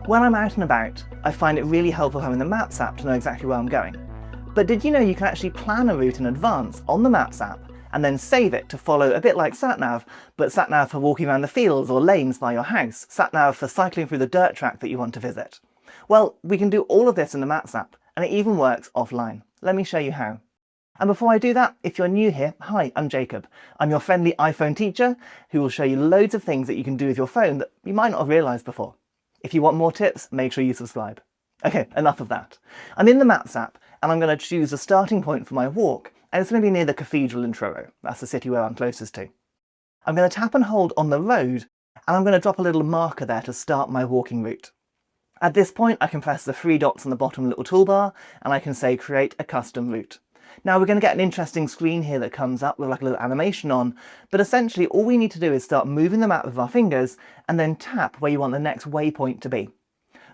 When I'm out and about, I find it really helpful having the Maps app to know exactly where I'm going. But did you know you can actually plan a route in advance on the Maps app and then save it to follow a bit like satnav, but satnav for walking around the fields or lanes by your house, satnav for cycling through the dirt track that you want to visit? Well, we can do all of this in the Maps app, and it even works offline. Let me show you how. And before I do that, if you're new here, hi, I'm Jacob. I'm your friendly iPhone teacher who will show you loads of things that you can do with your phone that you might not have realised before. If you want more tips, make sure you subscribe. Okay, enough of that. I'm in the Maps app and I'm going to choose a starting point for my walk, and it's going to be near the cathedral in Truro. That's the city where I'm closest to. I'm going to tap and hold on the road and I'm going to drop a little marker there to start my walking route. At this point, I can press the three dots on the bottom little toolbar and I can say create a custom route. Now we're going to get an interesting screen here that comes up with like a little animation on, but essentially all we need to do is start moving the map with our fingers and then tap where you want the next waypoint to be.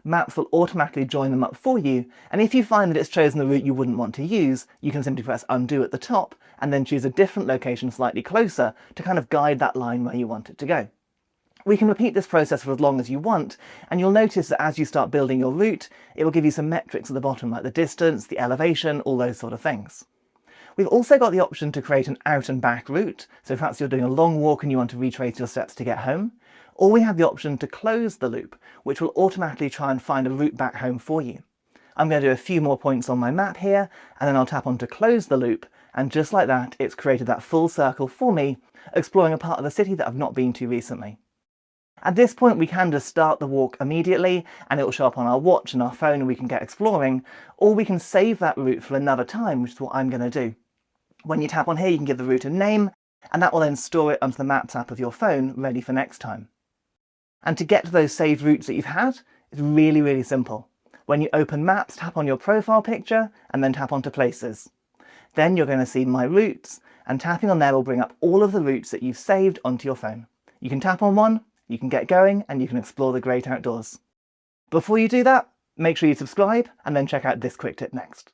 Maps will automatically join them up for you, and if you find that it's chosen the route you wouldn't want to use, you can simply press undo at the top and then choose a different location slightly closer to kind of guide that line where you want it to go. We can repeat this process for as long as you want, and you'll notice that as you start building your route, it will give you some metrics at the bottom like the distance, the elevation, all those sort of things. We've also got the option to create an out and back route, so perhaps you're doing a long walk and you want to retrace your steps to get home, or we have the option to close the loop, which will automatically try and find a route back home for you. I'm going to do a few more points on my map here, and then I'll tap on to close the loop, and just like that, it's created that full circle for me, exploring a part of the city that I've not been to recently. At this point we can just start the walk immediately and it will show up on our watch and our phone and we can get exploring, or we can save that route for another time, which is what I'm going to do. When you tap on here you can give the route a name and that will then store it onto the Maps app of your phone ready for next time. And to get to those saved routes that you've had, it's really simple. When you open Maps, tap on your profile picture and then tap onto Places. Then you're going to see My Routes, and tapping on there will bring up all of the routes that you've saved onto your phone. You can tap on one, you can get going, and you can explore the great outdoors. Before you do that, make sure you subscribe and then check out this quick tip next.